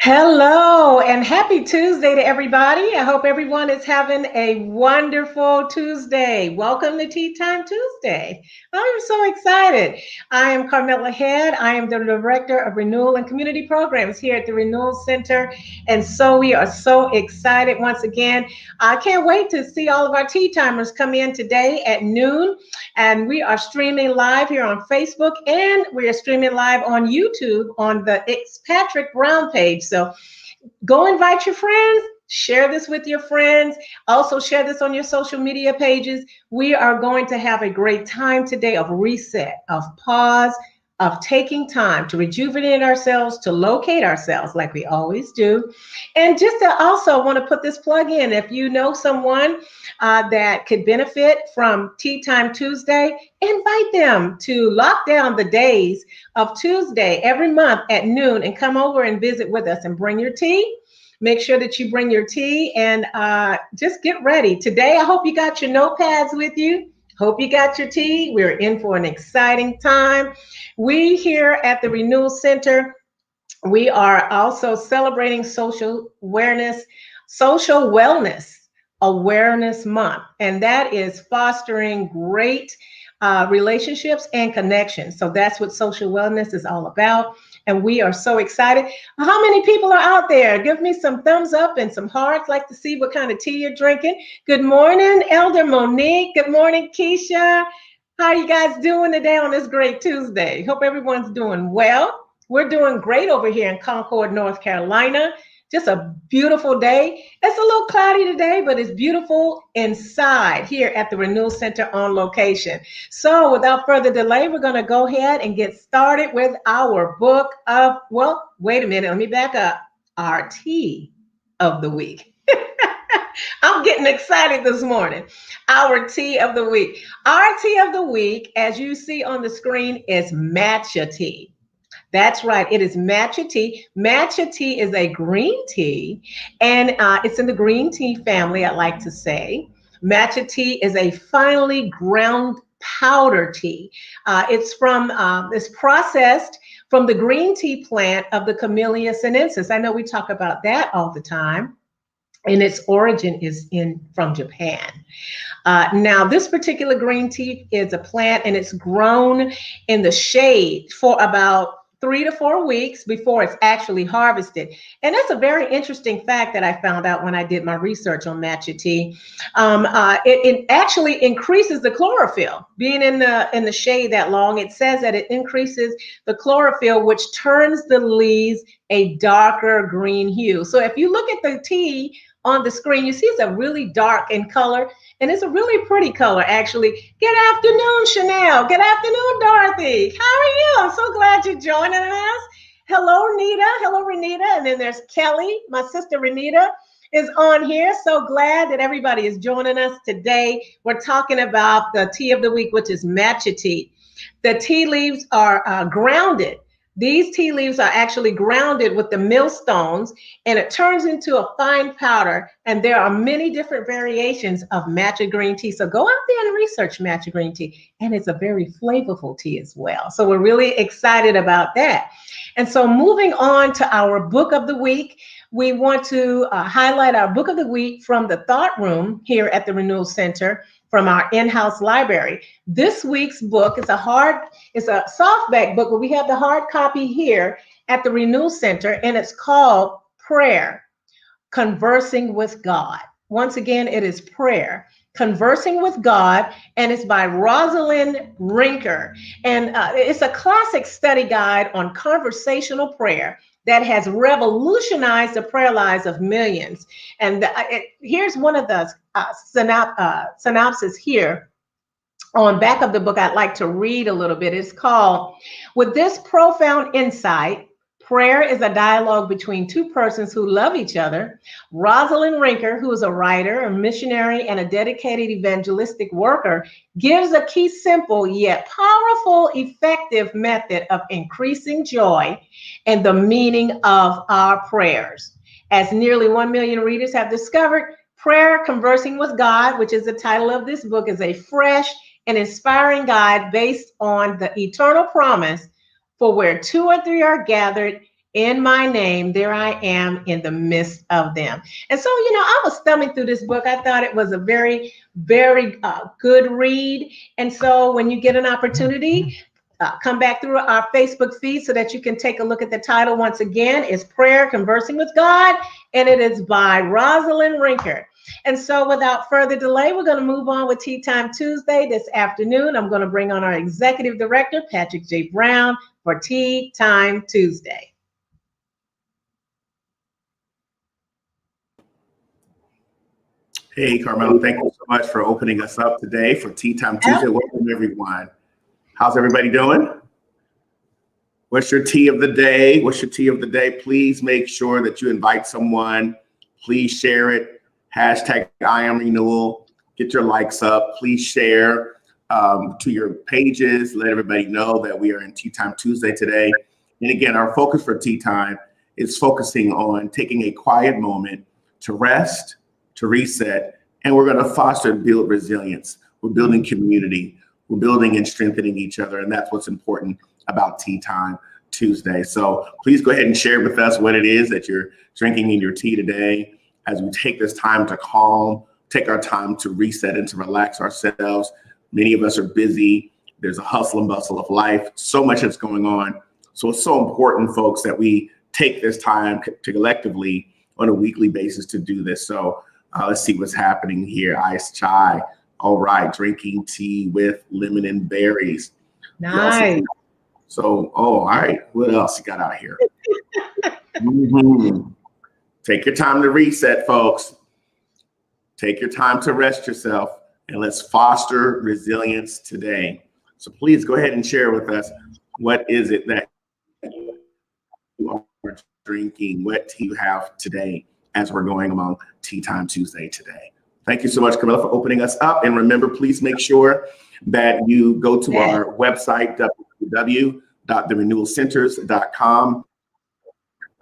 Hello and happy Tuesday to everybody. I hope everyone is having a wonderful Tuesday. Welcome to Tea Time Tuesday. I'm so excited. I am Carmela Head. I am the Director of Renewal and Community Programs here at the Renewal Center. And so we are so excited once again. I can't wait to see all of our Tea Timers come in today at noon. And we are streaming live here on Facebook and we are streaming live on YouTube on the X Patrick Brown page. So go invite your friends, share this with your friends. Also share this on your social media pages. We are going to have a great time today of reset, of pause, of taking time to rejuvenate ourselves, to locate ourselves like we always do. And just to also want to put this plug in, if you know someone that could benefit from Tea Time Tuesday, invite them to lock down the days of Tuesday every month at noon and come over and visit with us and bring your tea. Make sure that you bring your tea and just get ready. Today, I hope you got your notepads with you. Hope you got your tea. We're in for an exciting time. We here at the Renewal Center, we are also celebrating social wellness month, and that is fostering great relationships and connections. So that's what social wellness is all about. And we are so excited. How many people are out there? Give me some thumbs up and some hearts. Like to see what kind of tea you're drinking. Good morning, Elder Monique. Good morning, Keisha. How are you guys doing today on this great Tuesday? Hope everyone's doing well. We're doing great over here in Concord, North Carolina. Just a beautiful day. It's a little cloudy today, but it's beautiful inside here at the Renewal Center on location. So without further delay, we're going to go ahead and get started with our book of, well, wait a minute, let me back up. Our tea of the week. I'm getting excited this morning. Our tea of the week. Our tea of the week, as you see on the screen, is matcha tea. That's right. It is matcha tea. Matcha tea is a green tea, and it's in the green tea family, I like to say. Matcha tea is a finely ground powder tea. It's processed from the green tea plant of the Camellia sinensis. I know we talk about that all the time. And its origin is from Japan. Now, this particular green tea is a plant, and it's grown in the shade for about 3 to 4 weeks before it's actually harvested. And that's a very interesting fact that I found out when I did my research on matcha tea. It actually increases the chlorophyll. Being in the shade that long, it says that it increases the chlorophyll, which turns the leaves a darker green hue. So if you look at the tea on the screen, you see it's a really dark in color, and it's a really pretty color, actually. Good afternoon, Chanel. Good afternoon, Dorothy. How are you? I'm so glad you're joining us. Hello, Rita. Hello, Renita. And then there's Kelly. My sister Renita is on here. So glad that everybody is joining us today. We're talking about the tea of the week, which is matcha tea. The tea leaves are grounded. These tea leaves are actually grounded with the millstones, and it turns into a fine powder. And there are many different variations of matcha green tea. So go out there and research matcha green tea. And it's a very flavorful tea as well. So we're really excited about that. And so moving on to our book of the week, we want to highlight our book of the week from the Thought Room here at the Renewal Center, from our in-house library. This week's book is a softback book, but we have the hard copy here at the Renewal Center, and it's called Prayer, Conversing with God. Once again, it is Prayer, Conversing with God, and it's by Rosalind Rinker. And it's a classic study guide on conversational prayer that has revolutionized the prayer lives of millions. And here's one of the synopsis here on back of the book. I'd like to read a little bit. It's called, "With this profound insight, prayer is a dialogue between two persons who love each other. Rosalind Rinker, who is a writer, a missionary, and a dedicated evangelistic worker, gives a key, simple, yet powerful, effective method of increasing joy and the meaning of our prayers. As nearly 1 million readers have discovered, Prayer, Conversing with God, which is the title of this book, is a fresh an inspiring guide based on the eternal promise for where two or three are gathered in my name, there I am in the midst of them. And so, I was thumbing through this book. I thought it was a very, very good read. And so when you get an opportunity, come back through our Facebook feed so that you can take a look at the title once again. It's Prayer, Conversing with God, and it is by Rosalind Rinker. And so without further delay, we're going to move on with Tea Time Tuesday this afternoon. I'm going to bring on our Executive Director, Patrick J. Brown, for Tea Time Tuesday. Hey, Carmela, thank you so much for opening us up today for Tea Time Tuesday. Welcome, everyone. How's everybody doing? What's your tea of the day? What's your tea of the day? Please make sure that you invite someone. Please share it. Hashtag I am Renewal. Get your likes up. Please share to your pages. Let everybody know that we are in Tea Time Tuesday today. And again, our focus for Tea Time is focusing on taking a quiet moment to rest, to reset, and we're going to foster and build resilience. We're building community. We're building and strengthening each other, and that's what's important about Tea Time Tuesday. So please go ahead and share with us what it is that you're drinking in your tea today as we take this time to calm, take our time to reset and to relax ourselves. Many of us are busy. There's a hustle and bustle of life, so much that's going on. So it's so important, folks, that we take this time to collectively on a weekly basis to do this. So let's see what's happening here. Iced chai. All right. Drinking tea with lemon and berries. Nice. All right. What else you got out here? Take your time to reset, folks. Take your time to rest yourself, and let's foster resilience today. So please go ahead and share with us, what is it that you are drinking? What tea you have today as we're going along Tea Time Tuesday today. Thank you so much, Camilla, for opening us up. And remember, please make sure that you go to our website, www.therenewalcenters.com,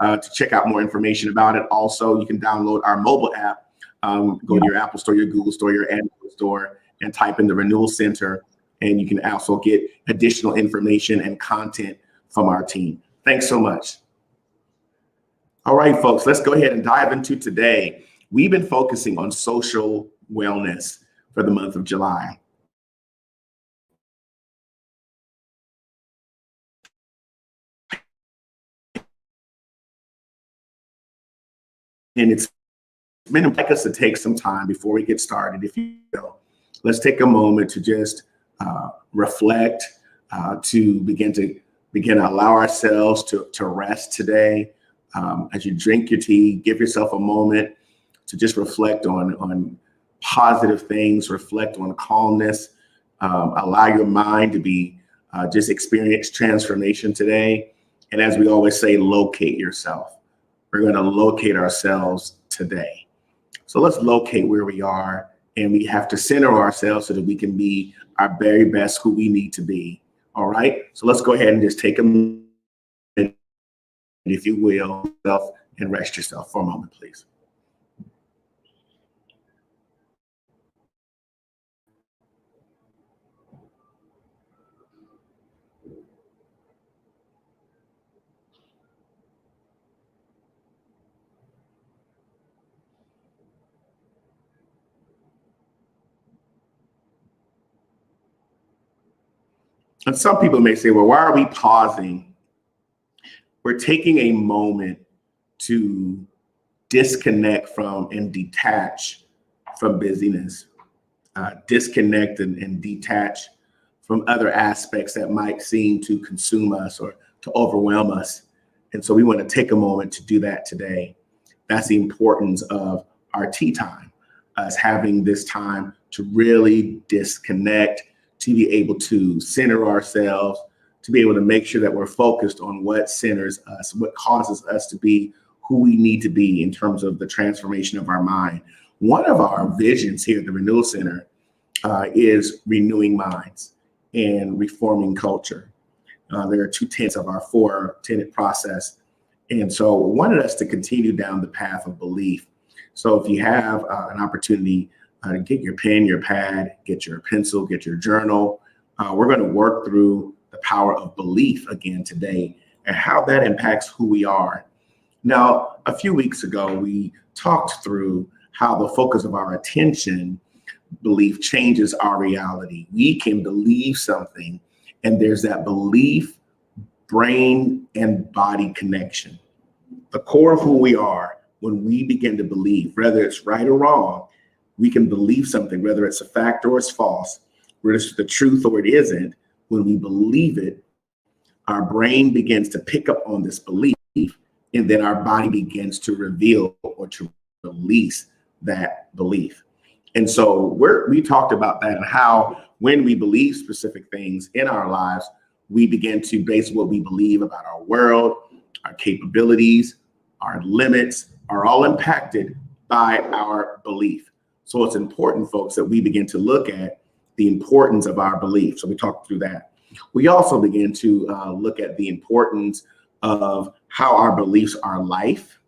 to check out more information about it. Also, you can download our mobile app. Go to your Apple Store, your Google Store, your Android Store, and type in the Renewal Center. And you can also get additional information and content from our team. Thanks so much. All right, folks, let's go ahead and dive into today. We've been focusing on social wellness for the month of July. And it's been like us to take some time before we get started, if you will. Let's take a moment to just reflect, to begin to allow ourselves to rest today. As you drink your tea, give yourself a moment to just reflect on positive things, reflect on calmness, allow your mind to be just experience transformation today. And as we always say, locate yourself. We're going to locate ourselves today. So let's locate where we are, and we have to center ourselves so that we can be our very best, who we need to be. All right. So let's go ahead and just take a minute, if you will, and rest yourself for a moment, please. And some people may say, well, why are we pausing? We're taking a moment to disconnect from and detach from busyness, disconnect and detach from other aspects that might seem to consume us or to overwhelm us. And so we want to take a moment to do that today. That's the importance of our tea time, us having this time to really disconnect, to be able to center ourselves, to be able to make sure that we're focused on what centers us, what causes us to be who we need to be in terms of the transformation of our mind. One of our visions here at the Renewal Center is renewing minds and reforming culture. There are 2 tenets of our 4-tenet process. And so we wanted us to continue down the path of belief. So if you have an opportunity, get your pen, your pad, get your pencil, get your journal. We're going to work through the power of belief again today and how that impacts who we are. Now, a few weeks ago, we talked through how the focus of our attention belief changes our reality. We can believe something, and there's that belief, brain, and body connection. The core of who we are, when we begin to believe, whether it's right or wrong, we can believe something, whether it's a fact or it's false, whether it's the truth or it isn't. When we believe it, our brain begins to pick up on this belief, and then our body begins to reveal or to release that belief. And so we talked about that and how when we believe specific things in our lives, we begin to base what we believe about our world, our capabilities, our limits are all impacted by our belief. So it's important, folks, that we begin to look at the importance of our belief. So we talked through that. We also begin to look at the importance of how our beliefs are life,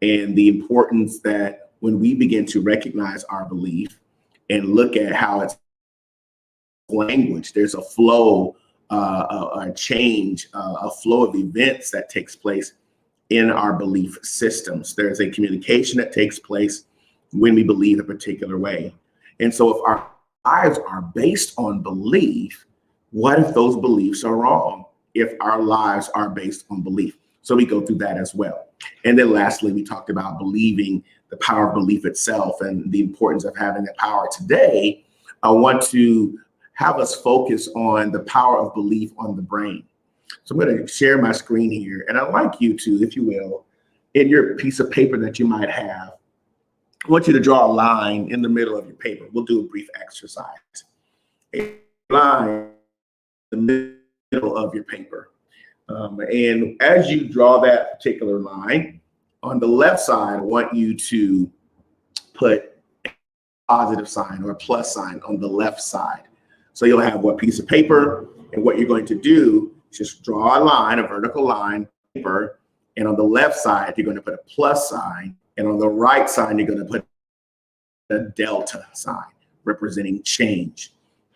and the importance that when we begin to recognize our belief and look at how it's language, there's a flow, a change, a flow of events that takes place in our belief systems. There's a communication that takes place when we believe a particular way. And so if our lives are based on belief, what if those beliefs are wrong? If our lives are based on belief. So we go through that as well. And then lastly, we talked about believing, the power of belief itself and the importance of having that power. Today, I want to have us focus on the power of belief on the brain. So I'm going to share my screen here, and I'd like you to, if you will, in your piece of paper that you might have, I want you to draw a line in the middle of your paper. We'll do a brief exercise. A line in the middle of your paper. And as you draw that particular line, on the left side, I want you to put a positive sign or a plus sign on the left side. So you'll have one piece of paper, and what you're going to do is just draw a line, a vertical line, paper, and on the left side, you're going to put a plus sign, and on the right side, you're going to put a delta sign representing change.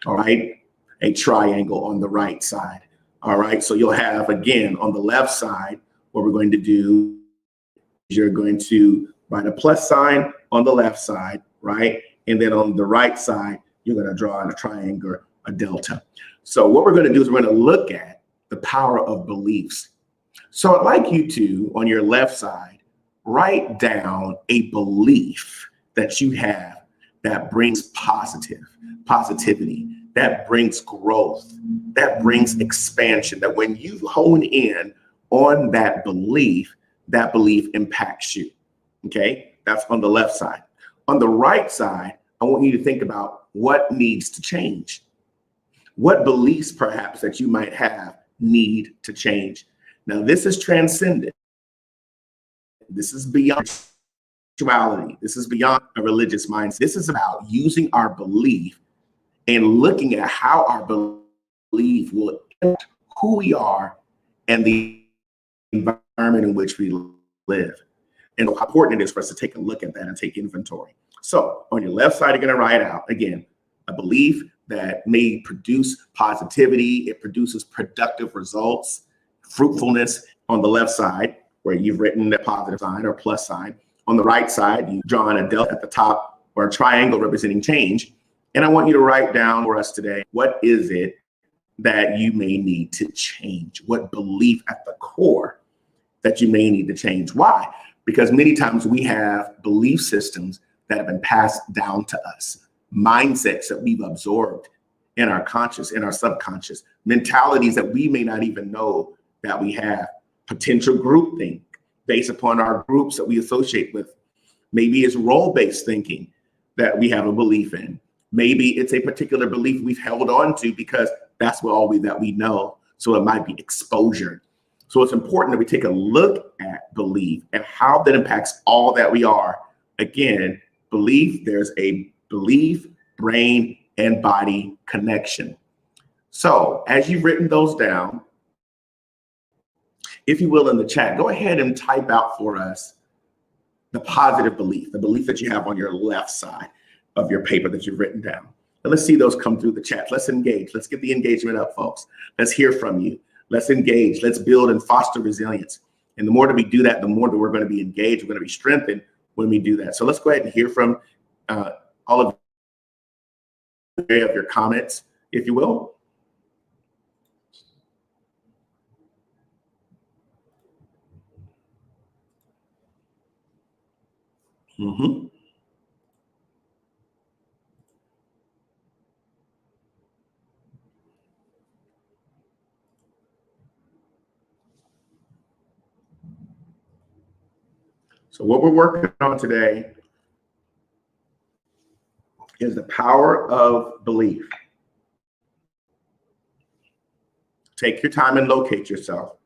All right, a triangle on the right side. All right, so you'll have, again, on the left side, what we're going to do is you're going to write a plus sign on the left side, right? And then on the right side, you're going to draw in a triangle, a delta. So what we're going to do is we're going to look at the power of beliefs. So I'd like you to, on your left side, write down a belief that you have that brings positivity, that brings growth, that brings expansion, that when you hone in on that belief impacts you. Okay, that's on the left side. On the right side, I want you to think about what needs to change. What beliefs perhaps that you might have need to change. Now, this is transcendent. This is beyond spirituality. This is beyond a religious mindset. This is about using our belief and looking at how our belief will impact who we are and the environment in which we live. And how important it is for us to take a look at that and take inventory. So on your left side, you're going to write out, again, a belief that may produce positivity. It produces productive results, fruitfulness on the left side, where you've written a positive sign or plus sign. On the right side, you've drawn a delta at the top or a triangle representing change. And I want you to write down for us today, what is it that you may need to change? What belief at the core that you may need to change? Why? Because many times we have belief systems that have been passed down to us, mindsets that we've absorbed in our conscious, in our subconscious, mentalities that we may not even know that we have, potential groupthink based upon our groups that we associate with. Maybe it's role-based thinking that we have a belief in. Maybe it's a particular belief we've held on to because that's all that we know. So it might be exposure. So it's important that we take a look at belief and how that impacts all that we are. Again, belief, there's a belief, brain, and body connection. So as you've written those down, if you will, in the chat, go ahead and type out for us the positive belief, the belief that you have on your left side. of your paper that you've written down. And let's see those come through the chat. Let's engage. Let's get the engagement up, folks. Let's hear from you. Let's engage. Let's build and foster resilience. And the more that we do that, the more that we're going to be engaged. We're going to be strengthened when we do that. So let's go ahead and hear from all of your comments, if you will. Mm-hmm. So what we're working on today is the power of belief. Take your time and locate yourself.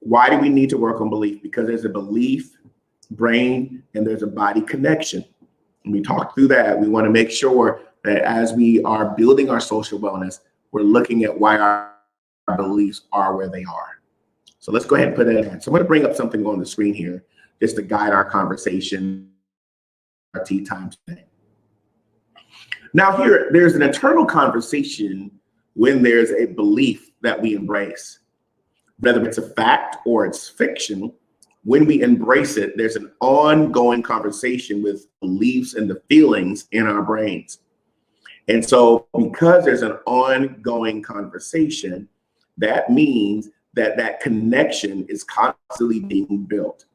Why do we need to work on belief? Because there's a belief, brain, and there's a body connection. And we talked through that. We want to make sure that as we are building our social wellness, we're looking at why our beliefs are where they are. So let's go ahead and put it in. So I'm going to bring up something on the screen here just to guide our conversation, our tea time today. Now here, there's an internal conversation when there's a belief that we embrace. Whether it's a fact or it's fiction, when we embrace it, there's an ongoing conversation with beliefs and the feelings in our brains. And so because there's an ongoing conversation, that means that that connection is constantly being built.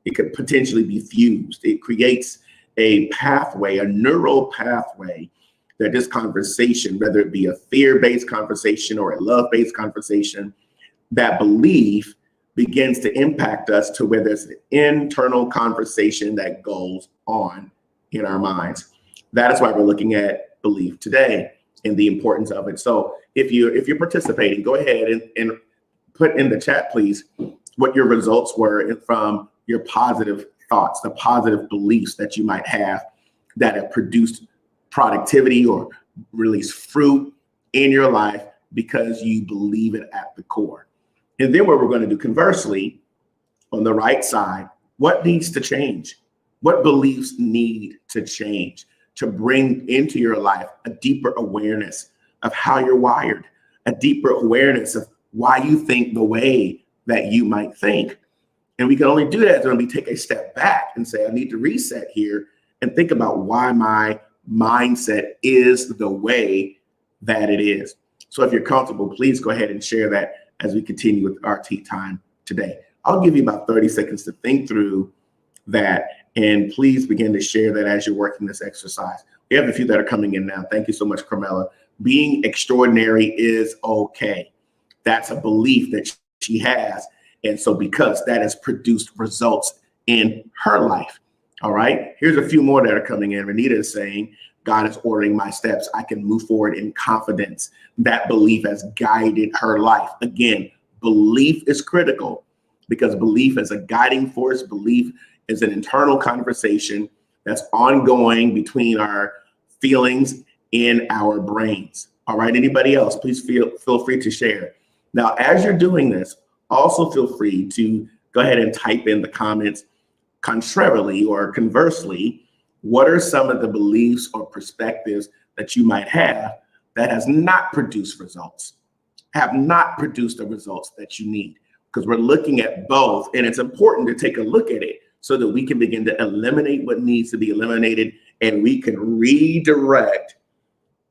It could potentially be fused. It creates a pathway, a neural pathway, that this conversation, whether it be a fear-based conversation or a love-based conversation, that belief begins to impact us to where there's an internal conversation that goes on in our minds. That is why we're looking at belief today and the importance of it. So if you're participating, go ahead and put in the chat, please, what your results were from your positive thoughts, the positive beliefs that you might have that have produced productivity or released fruit in your life because you believe it at the core. And then what we're going to do conversely, on the right side, what needs to change? What beliefs need to change to bring into your life a deeper awareness of how you're wired, a deeper awareness of why you think the way that you might think. And we can only do that when we take a step back and say, I need to reset here and think about why my mindset is the way that it is. So if you're comfortable, please go ahead and share that as we continue with our tea time today. I'll give you about 30 seconds to think through that, and please begin to share that as you're working this exercise. We have a few that are coming in now. Thank you so much, Carmela. Being extraordinary is okay. That's a belief that she has. And so because that has produced results in her life. All right. Here's a few more that are coming in. Renita is saying, God is ordering my steps. I can move forward in confidence. That belief has guided her life. Again, belief is critical because belief is a guiding force. Belief is an internal conversation that's ongoing between our feelings and our brains. All right. Anybody else, please feel free to share. Now, as you're doing this, also feel free to go ahead and type in the comments contrarily or conversely, what are some of the beliefs or perspectives that you might have that has not produced results, have not produced the results that you need? Because we're looking at both, and it's important to take a look at it so that we can begin to eliminate what needs to be eliminated, and we can redirect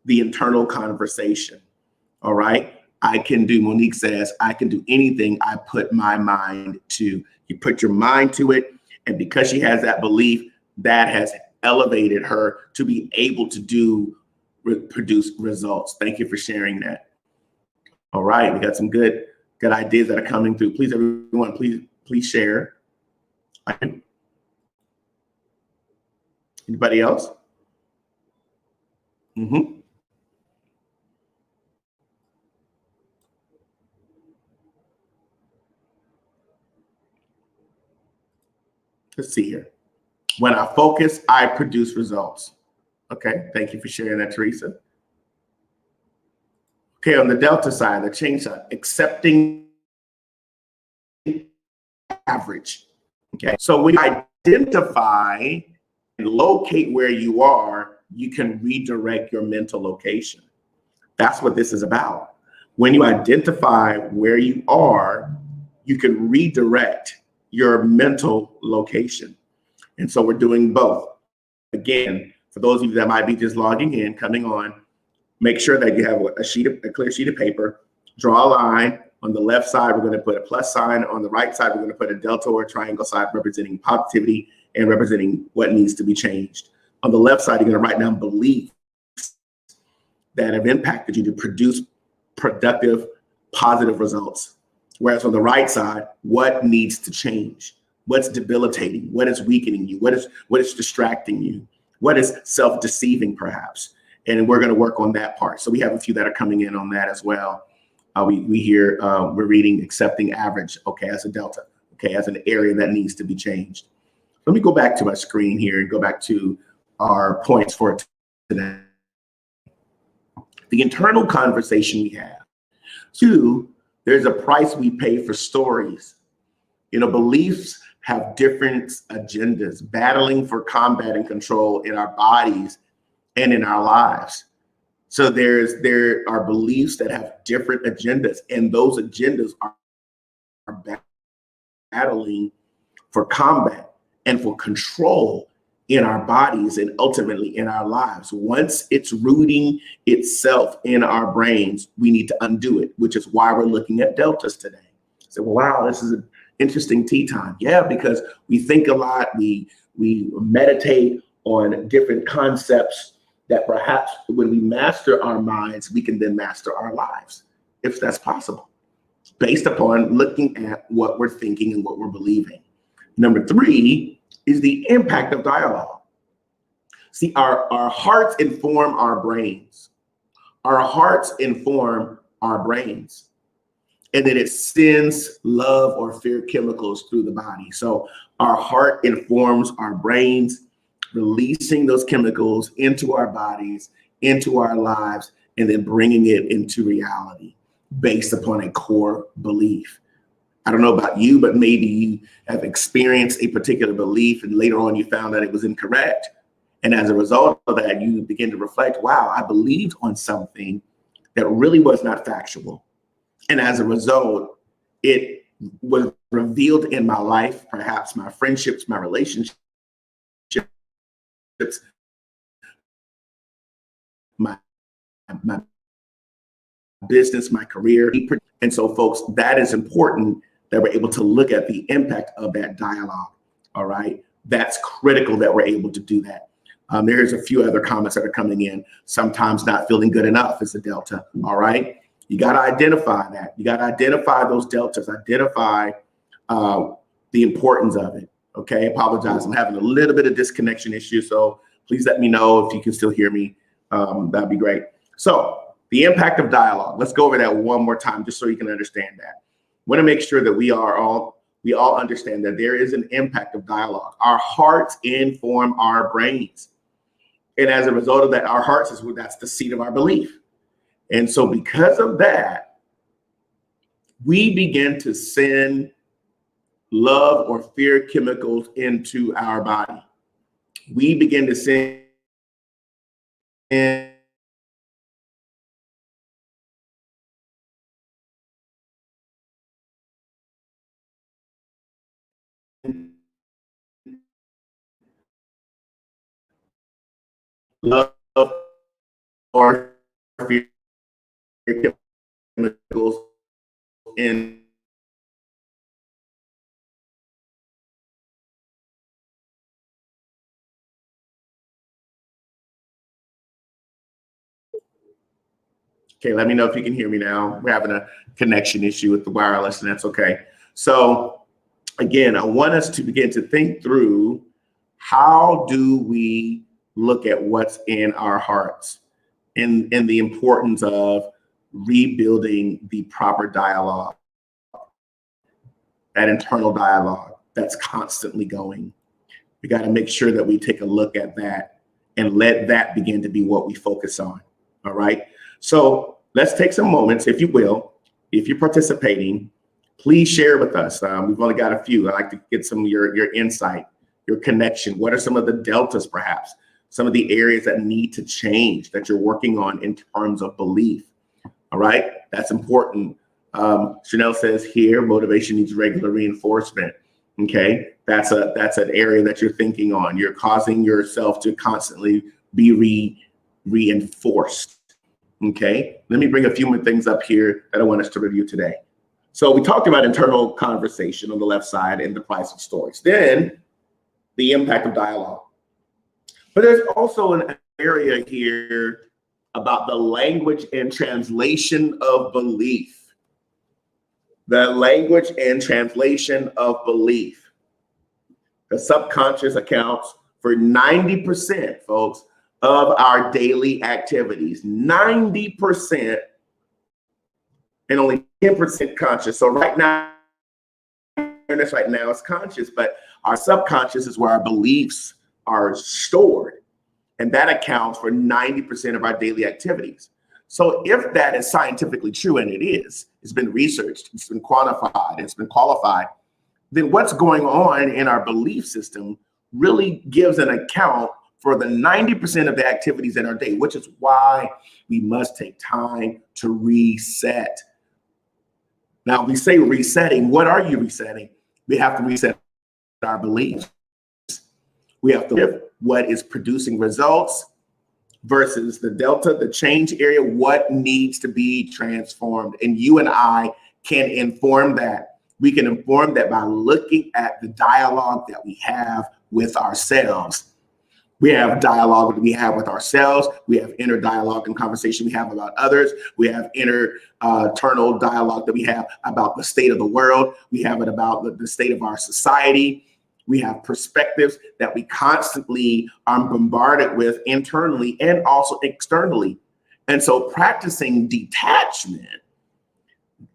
the internal conversation. All right. I can do, Monique says, I can do anything I put my mind to. You put your mind to it. And because she has that belief, that has elevated her to be able to produce results. Thank you for sharing that. All right. We got some good ideas that are coming through. Please, everyone, please share. Anybody else? Mm-hmm. Let's see here. When I focus, I produce results. Okay, thank you for sharing that, Teresa. Okay, on the delta side, the change side, accepting average. Okay, so we identify locate where you are, you can redirect your mental location. That's what this is about. When you identify where you are, you can redirect your mental location. And so we're doing both. Again, for those of you that might be just logging in, coming on, make sure that you have a clear sheet of paper, draw a line. On the left side, we're going to put a plus sign. On the right side, we're going to put a delta or a triangle sign representing positivity and representing what needs to be changed. On the left side, you're going to write down beliefs that have impacted you to produce productive, positive results. Whereas on the right side, what needs to change? What's debilitating? What is weakening you? What is distracting you? What is self-deceiving, perhaps? And we're going to work on that part. So we have a few that are coming in on that as well. We hear we're reading accepting average, okay, as a delta, okay, as an area that needs to be changed. Let me go back to my screen here and go back to our points for today. The internal conversation we have. 2, there's a price we pay for stories. You know, beliefs have different agendas, battling for combat and control in our bodies and in our lives. So there are beliefs that have different agendas, and those agendas are battling for combat and for control in our bodies and ultimately in our lives. Once it's rooting itself in our brains, we need to undo it, which is why we're looking at deltas today. So, wow, this is an interesting tea time. Yeah, because we think a lot, we meditate on different concepts that perhaps when we master our minds, we can then master our lives, if that's possible, based upon looking at what we're thinking and what we're believing. Number 3 is the impact of dialogue. See, our hearts inform our brains. Our hearts inform our brains. And then it sends love or fear chemicals through the body. So our heart informs our brains, releasing those chemicals into our bodies, into our lives, and then bringing it into reality based upon a core belief. I don't know about you, but maybe you have experienced a particular belief and later on you found that it was incorrect. And as a result of that, you begin to reflect, wow, I believed on something that really was not factual. And as a result, it was revealed in my life, perhaps my friendships, my relationships, my business, my career. And so, folks, that is important that we're able to look at the impact of that dialogue. All right. That's critical that we're able to do that. There's a few other comments that are coming in. Sometimes not feeling good enough is a delta. All right. You got to identify that. You got to identify those deltas, identify the importance of it. Okay. Apologize. I'm having a little bit of disconnection issue. So please let me know if you can still hear me. That'd be great. So the impact of dialogue. Let's go over that one more time, just so you can understand that. Want to make sure that we all understand that there is an impact of dialogue. Our hearts inform our brains. And as a result of that, our hearts that's the seat of our belief. And so because of that, we begin to send love or fear chemicals into our body. We begin to send love or fear chemicals in Okay, let me know if you can hear me now. We're having a connection issue with the wireless, and that's okay. So again, I want us to begin to think through, how do we look at what's in our hearts and the importance of rebuilding the proper dialogue, that internal dialogue that's constantly going. We got to make sure that we take a look at that and let that begin to be what we focus on. All right. So let's take some moments, if you will. If you're participating, please share with us. We've only got a few. I'd like to get some of your insight. your connection? What are some of the deltas, perhaps? Some of the areas that need to change that you're working on in terms of belief. All right, that's important. Chanel says here, motivation needs regular reinforcement. Okay, that's an area that you're thinking on. You're causing yourself to constantly be reinforced. Okay, let me bring a few more things up here that I want us to review today. So we talked about internal conversation on the left side and the price of stories. Then the impact of dialogue. But there's also an area here about the language and translation of belief. The language and translation of belief. The subconscious accounts for 90%, folks, of our daily activities. 90% and only 10% conscious. So right now, awareness right now is conscious, but our subconscious is where our beliefs are stored. And that accounts for 90% of our daily activities. So if that is scientifically true, and it is, it's been researched, it's been quantified, it's been qualified, then what's going on in our belief system really gives an account for the 90% of the activities in our day, which is why we must take time to reset. Now, we say resetting. What are you resetting? We have to reset our beliefs. We have to live what is producing results versus the delta, the change area, what needs to be transformed. And you and I can inform that. We can inform that by looking at the dialogue that we have with ourselves. We have dialogue that we have with ourselves. We have inner dialogue and conversation we have about others. We have internal dialogue that we have about the state of the world. We have it about the state of our society. We have perspectives that we constantly are bombarded with internally and also externally. And so practicing detachment,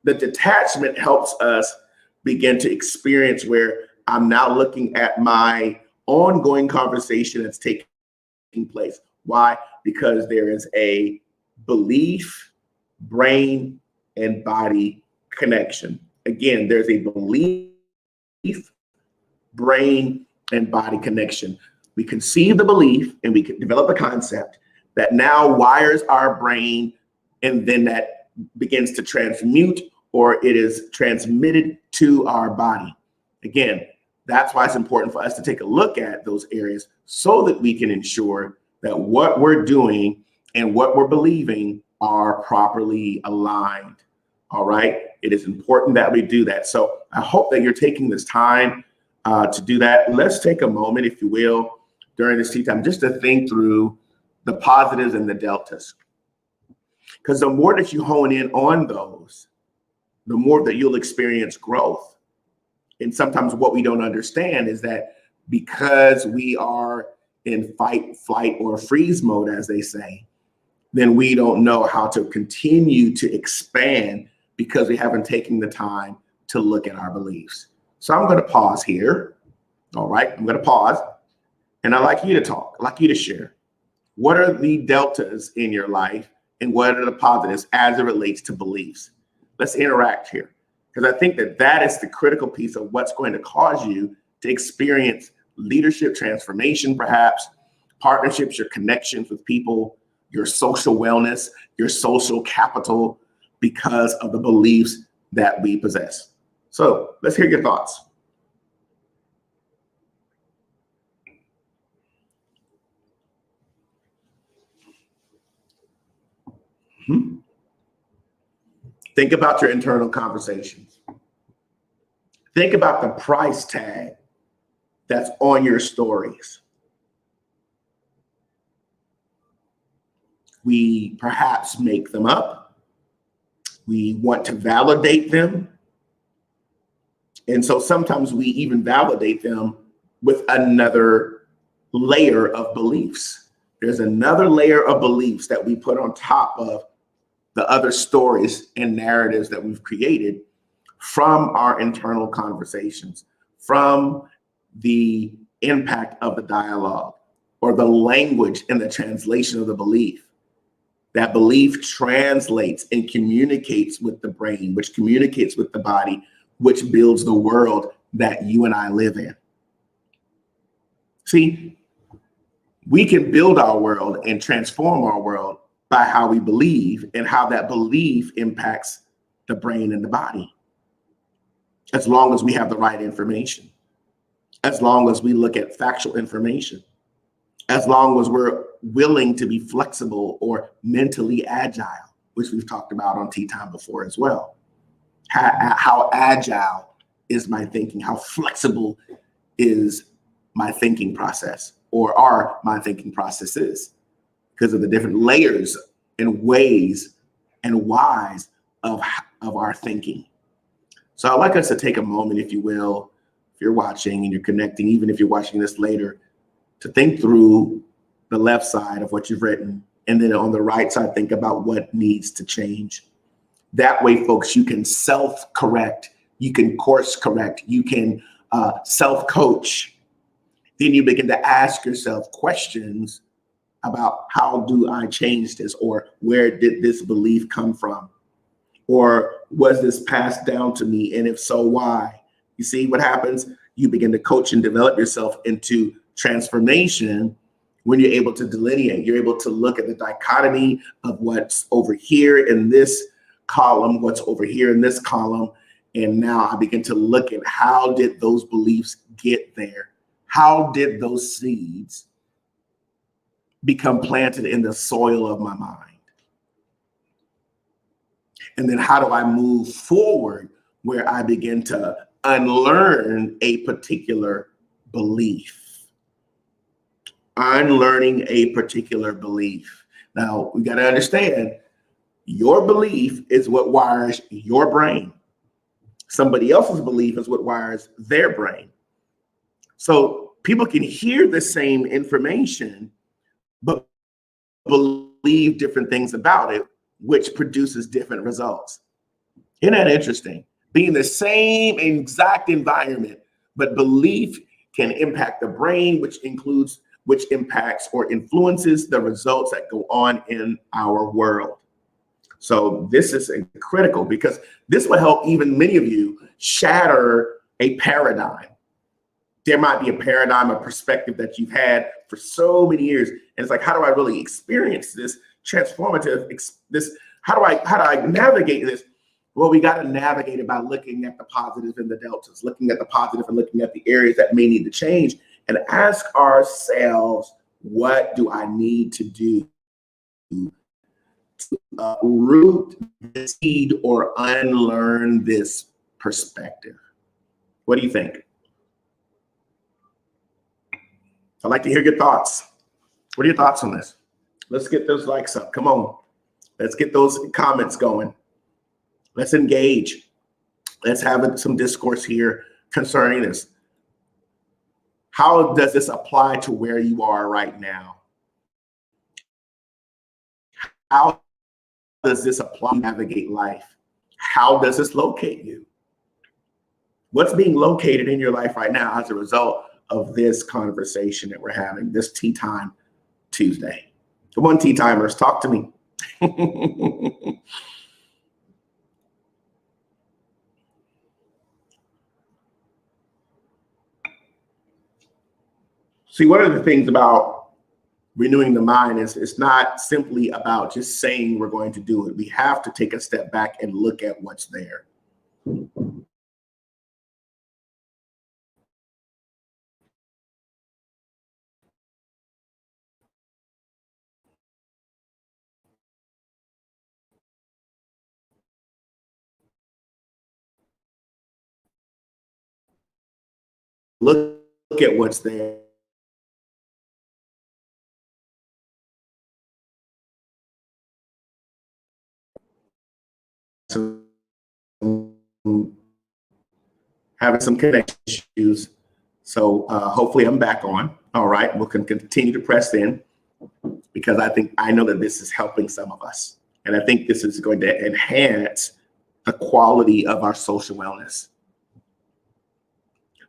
the detachment helps us begin to experience where I'm now looking at my ongoing conversation that's taking place. Why? Because there is a belief, brain, and body connection. Again, there's a belief, brain, and body connection. We conceive the belief and we can develop a concept that now wires our brain, and then that begins to transmute, or it is transmitted to our body. Again, that's why it's important for us to take a look at those areas so that we can ensure that what we're doing and what we're believing are properly aligned. All right. It is important that we do that. So I hope that you're taking this time to do that. Let's take a moment, if you will, during this tea time, just to think through the positives and the deltas. Because the more that you hone in on those, the more that you'll experience growth. And sometimes what we don't understand is that because we are in fight, flight, or freeze mode, as they say, then we don't know how to continue to expand because we haven't taken the time to look at our beliefs. So I'm going to pause here. All right, I'm going to pause. And I'd like you to talk. I'd like you to share. What are the deltas in your life and what are the positives as it relates to beliefs? Let's interact here. Because I think that is the critical piece of what's going to cause you to experience leadership transformation, perhaps, partnerships, your connections with people, your social wellness, your social capital, because of the beliefs that we possess. So let's hear your thoughts. Think about your internal conversations. Think about the price tag that's on your stories. We perhaps make them up. We want to validate them. And so sometimes we even validate them with another layer of beliefs. There's another layer of beliefs that we put on top of the other stories and narratives that we've created from our internal conversations, from the impact of the dialogue or the language and the translation of the belief. That belief translates and communicates with the brain, which communicates with the body, which builds the world that you and I live in. See, we can build our world and transform our world by how we believe and how that belief impacts the brain and the body. As long as we have the right information, as long as we look at factual information, as long as we're willing to be flexible or mentally agile, which we've talked about on Tea Time before as well. How agile is my thinking? How flexible is my thinking process, or are my thinking processes, because of the different layers and ways and whys of our thinking. So I'd like us to take a moment, if you will, if you're watching and you're connecting, even if you're watching this later, to think through the left side of what you've written, and then on the right side, think about what needs to change. That way, folks, you can self-correct, you can course correct, you can self-coach. Then you begin to ask yourself questions about, how do I change this? Or where did this belief come from? Or was this passed down to me? And if so, why? You see what happens? You begin to coach and develop yourself into transformation when you're able to delineate. You're able to look at the dichotomy of what's over here in this column, what's over here in this column. And now I begin to look at, how did those beliefs get there? How did those seeds become planted in the soil of my mind? And then how do I move forward where I begin to unlearn a particular belief? Unlearning a particular belief. Now, we got to understand, your belief is what wires your brain. Somebody else's belief is what wires their brain. So people can hear the same information, but believe different things about it, which produces different results. Isn't that interesting? Being the same exact environment, but belief can impact the brain, which impacts or influences the results that go on in our world. So this is critical, because this will help even many of you shatter a paradigm. There might be a paradigm, a perspective that you've had for so many years. And it's like, how do I really experience this transformative, how do I navigate this? Well, we got to navigate it by looking at the positive and the deltas, looking at the positive and looking at the areas that may need to change, and ask ourselves, what do I need to do to root the seed or unlearn this perspective? What do you think? I'd like to hear your thoughts. What are your thoughts on this? Let's get those likes up. Come on. Let's get those comments going. Let's engage. Let's have some discourse here concerning this. How does this apply to where you are right now? How does this apply to navigate life? How does this locate you? What's being located in your life right now as a result of this conversation that we're having, this Tea Time Tuesday? Come on, tea timers, talk to me. See, one of the things about renewing the mind is it's not simply about just saying we're going to do it. We have to take a step back and look at what's there. Look at what's there. So, having some connection issues. So hopefully I'm back on. All right, we'll continue to press in, because I know that this is helping some of us. And I think this is going to enhance the quality of our social wellness.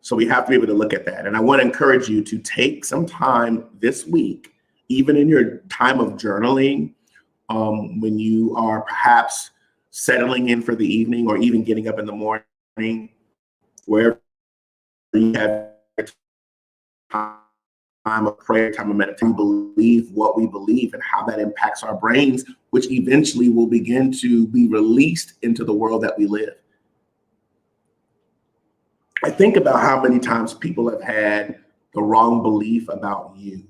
So we have to be able to look at that. And I want to encourage you to take some time this week, even in your time of journaling, when you are perhaps settling in for the evening, or even getting up in the morning, wherever you have time of prayer, time of meditation, believe what we believe and how that impacts our brains, which eventually will begin to be released into the world that we live. I think about how many times people have had the wrong belief about you.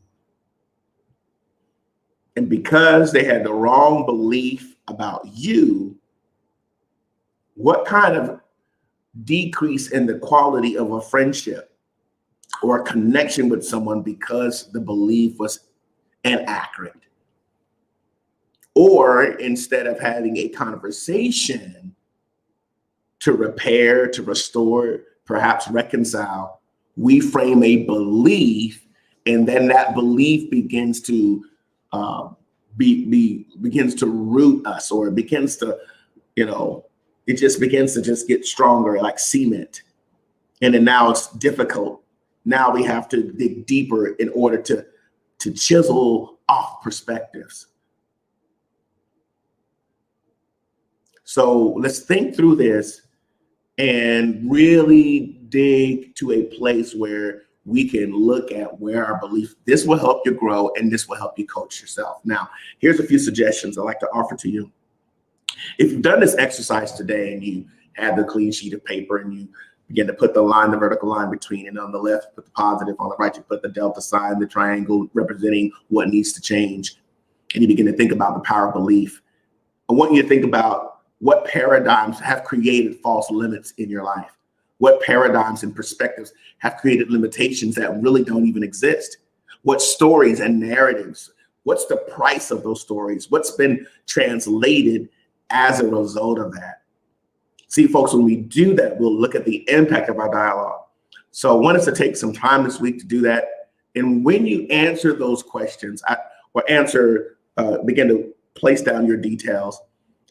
And because they had the wrong belief about you, what kind of decrease in the quality of a friendship or a connection with someone because the belief was inaccurate? Or instead of having a conversation to repair, to restore, perhaps reconcile, we frame a belief, and then that belief begins to begins to root us, or it begins to, it just begins to just get stronger like cement. And then now it's difficult. Now we have to dig deeper in order to chisel off perspectives. So let's think through this and really dig to a place where we can look at where our belief, this will help you grow and this will help you coach yourself. Now, here's a few suggestions I'd like to offer to you. If you've done this exercise today and you had the clean sheet of paper and you begin to put the vertical line between, and on the left, put the positive, on the right, you put the delta sign, the triangle representing what needs to change, and you begin to think about the power of belief, I want you to think about what paradigms have created false limits in your life. What paradigms and perspectives have created limitations that really don't even exist? What stories and narratives? What's the price of those stories? What's been translated as a result of that? See, folks, when we do that, we'll look at the impact of our dialogue. So I want us to take some time this week to do that. And when you answer those questions begin to place down your details,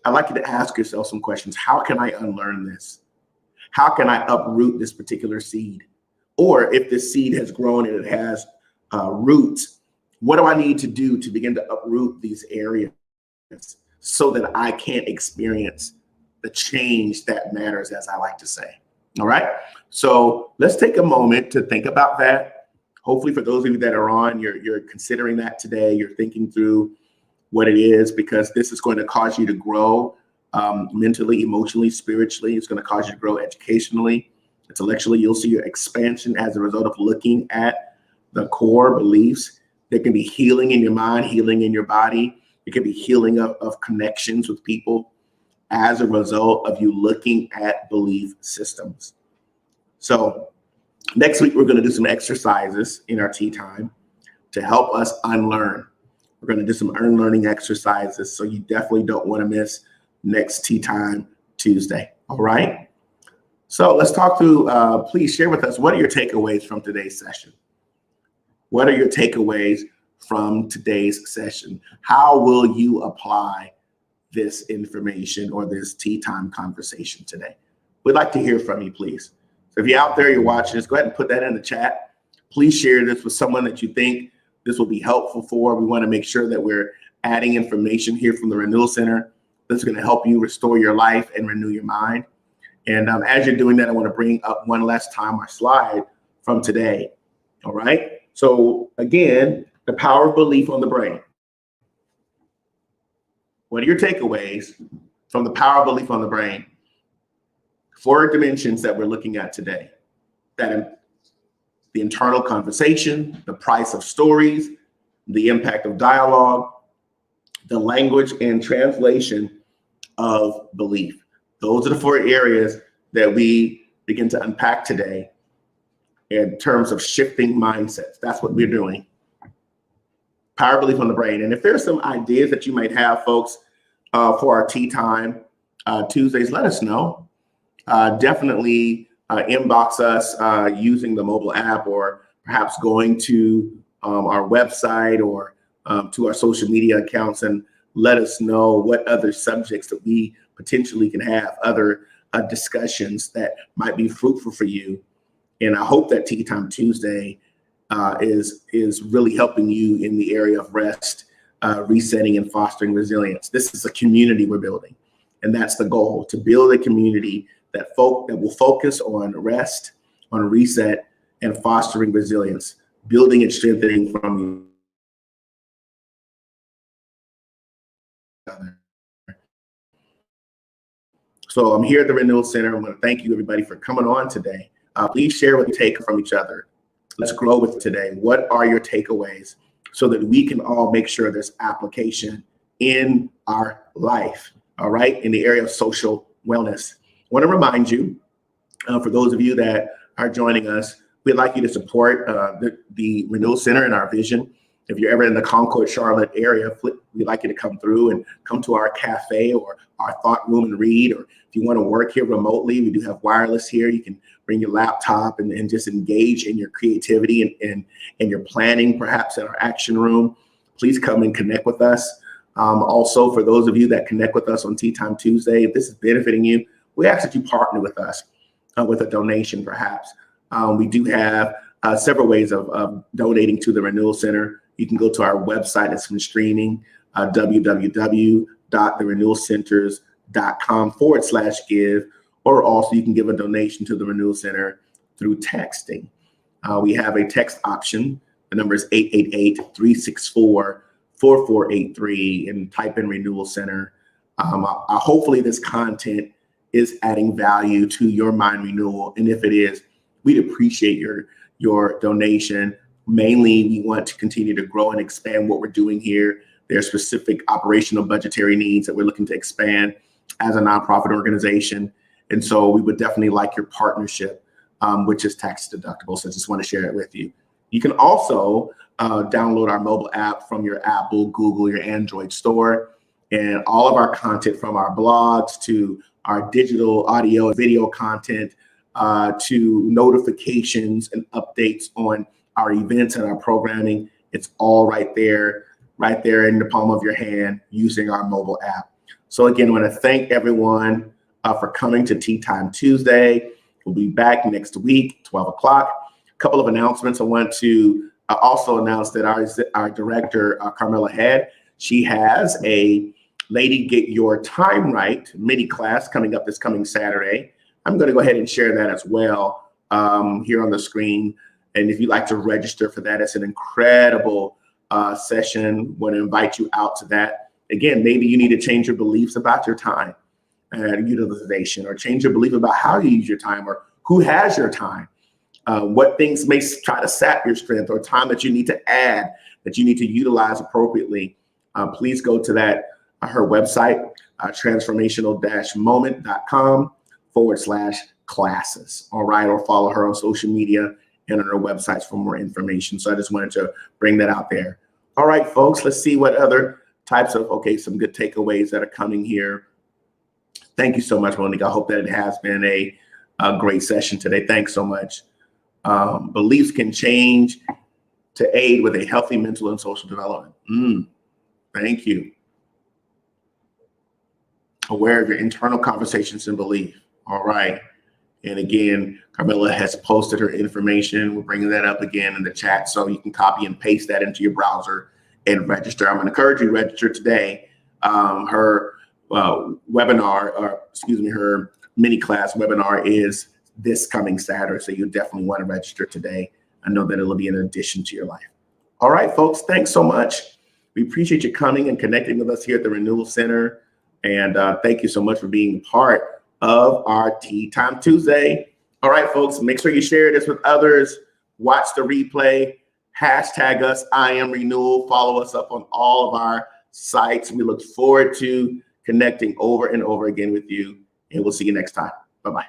I'd like you to ask yourself some questions. How can I unlearn this? How can I uproot this particular seed? Or if this seed has grown and it has roots, what do I need to do to begin to uproot these areas so that I can experience the change that matters, as I like to say? All right. So let's take a moment to think about that. Hopefully for those of you that are on, you're considering that today. You're thinking through what it is, because this is going to cause you to grow mentally, emotionally, spiritually. It's going to cause you to grow educationally, intellectually. You'll see your expansion as a result of looking at the core beliefs. There can be healing in your mind, healing in your body. It can be healing of connections with people as a result of you looking at belief systems. So next week, we're going to do some exercises in our tea time to help us unlearn. We're going to do some unlearning exercises, so you definitely don't want to miss next Tea Time Tuesday. All right. So let's talk through, please share with us, what are your takeaways from today's session? What are your takeaways from today's session? How will you apply this information or this tea time conversation today? We'd like to hear from you, please. So if you're out there, you're watching this, go ahead and put that in the chat. Please share this with someone that you think this will be helpful for. We want to make sure that we're adding information here from the Renewal Center that's going to help you restore your life and renew your mind. And as you're doing that, I want to bring up one last time our slide from today. All right. So again, the power of belief on the brain. What are your takeaways from the power of belief on the brain? 4 dimensions that we're looking at today. That the internal conversation, the price of stories, the impact of dialogue, the language and translation of belief. Those are the 4 areas that we begin to unpack today in terms of shifting mindsets. That's what we're doing. Power of belief on the brain. And if there's some ideas that you might have, folks, for our tea time Tuesdays, let us know. Definitely inbox us using the mobile app, or perhaps going to our website or to our social media accounts, and let us know what other subjects that we potentially can have, other discussions that might be fruitful for you. And I hope that Tea Time Tuesday is really helping you in the area of rest, resetting, and fostering resilience. This is a community we're building, and that's the goal, to build a community that will focus on rest, on reset, and fostering resilience. building and strengthening from each other. So I'm here at the Renewal Center. I want to thank you, everybody, for coming on today. Please share what you take from each other. Let's grow with today. What are your takeaways so that we can all make sure there's application in our life, all right, in the area of social wellness. I want to remind you, for those of you that are joining us, we'd like you to support the Renewal Center and our vision. If you're ever in the Concord, Charlotte area, we'd like you to come through and come to our cafe or our thought room and read. Or if you want to work here remotely, we do have wireless here. You can bring your laptop and just engage in your creativity and your planning, perhaps in our action room. Please come and connect with us. Also, for those of you that connect with us on Tea Time Tuesday, if this is benefiting you, we ask that you partner with us with a donation, perhaps. We do have several ways of donating to the Renewal Center. You can go to our website. It's been streaming, www.therenewalcenters.com/give, or also you can give a donation to the Renewal Center through texting. We have a text option. The number is 888-364-4483, and type in Renewal Center. Hopefully this content is adding value to your mind renewal. And if it is, we'd appreciate your donation. Mainly, we want to continue to grow and expand what we're doing here. There are specific operational budgetary needs that we're looking to expand as a nonprofit organization. And so we would definitely like your partnership, which is tax deductible. So I just want to share it with you. You can also download our mobile app from your Apple, Google, your Android store. And all of our content, from our blogs to our digital audio and video content, to notifications and updates on our events and our programming, it's all right there in the palm of your hand using our mobile app. So again, I want to thank everyone for coming to Tea Time Tuesday. We'll be back next week, 12 o'clock. A couple of announcements. I want to also announce that our director, Carmela Head, she has a Lady Get Your Time Right mini class coming up this coming Saturday. I'm going to go ahead and share that as well here on the screen. And if you'd like to register for that, it's an incredible session. Want to invite you out to that. Again, maybe you need to change your beliefs about your time and utilization, or change your belief about how you use your time, or who has your time. What things may try to sap your strength, or time that you need to add, that you need to utilize appropriately. Please go to her website, transformational-moment.com/classes. All right, or follow her on social media and on her websites for more information. So I just wanted to bring that out there. All right, folks, let's see what other types of, some good takeaways that are coming here. Thank you so much, Monique. I hope that it has been a great session today. Thanks so much. Beliefs can change to aid with a healthy mental and social development. Thank you. Aware of your internal conversations and belief. All right. And again, Carmela has posted her information. We're bringing that up again in the chat, so you can copy and paste that into your browser and register. I'm going to encourage you to register today. Her webinar, her mini class webinar is this coming Saturday, so you definitely want to register today. I know that it'll be an addition to your life. All right, folks, thanks so much. We appreciate you coming and connecting with us here at the Renewal Center. And thank you so much for being part of our Tea Time Tuesday. All right, folks, make sure you share this with others. Watch the replay. Hashtag us, I am Renewal. Follow us up on all of our sites. We look forward to connecting over and over again with you. And we'll see you next time. Bye-bye.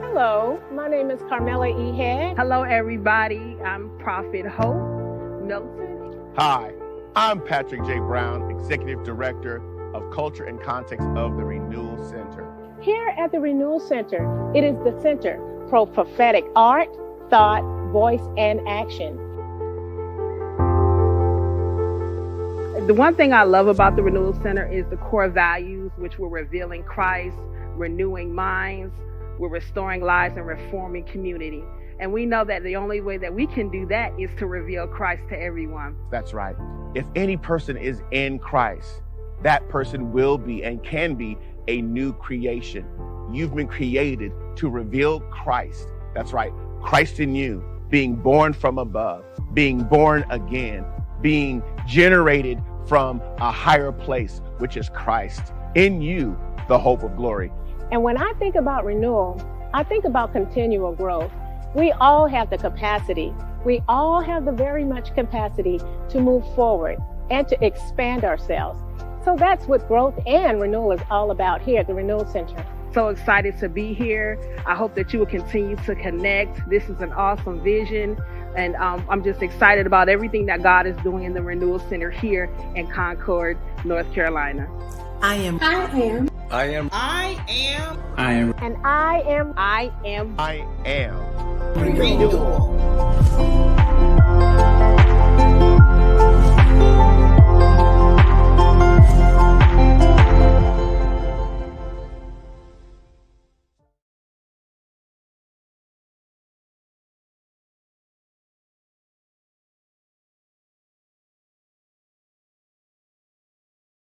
Hello, my name is Carmela E. Head. Hello, everybody. I'm Prophet Hope Milton. Hi, I'm Patrick J. Brown, Executive Director of Culture and Context of the Renewal Center. Here at the Renewal Center, it is the center for prophetic art, thought, voice, and action. The one thing I love about the Renewal Center is the core values, which we're revealing Christ, renewing minds, we're restoring lives, and reforming community. And we know that the only way that we can do that is to reveal Christ to everyone. That's right. If any person is in Christ, that person will be and can be a new creation. You've been created to reveal Christ. That's right, Christ in you, being born from above, being born again, being generated from a higher place, which is Christ. In you, the hope of glory. And when I think about renewal, I think about continual growth. We all have the capacity. We all have the very much capacity to move forward and to expand ourselves. So that's what growth and renewal is all about here at the Renewal Center. So excited to be here. I hope that you will continue to connect. This is an awesome vision. And I'm just excited about everything that God is doing in the Renewal Center here in Concord, North Carolina. I am. I am. I am. I am. I am. And I am. I am. I am. Renewal.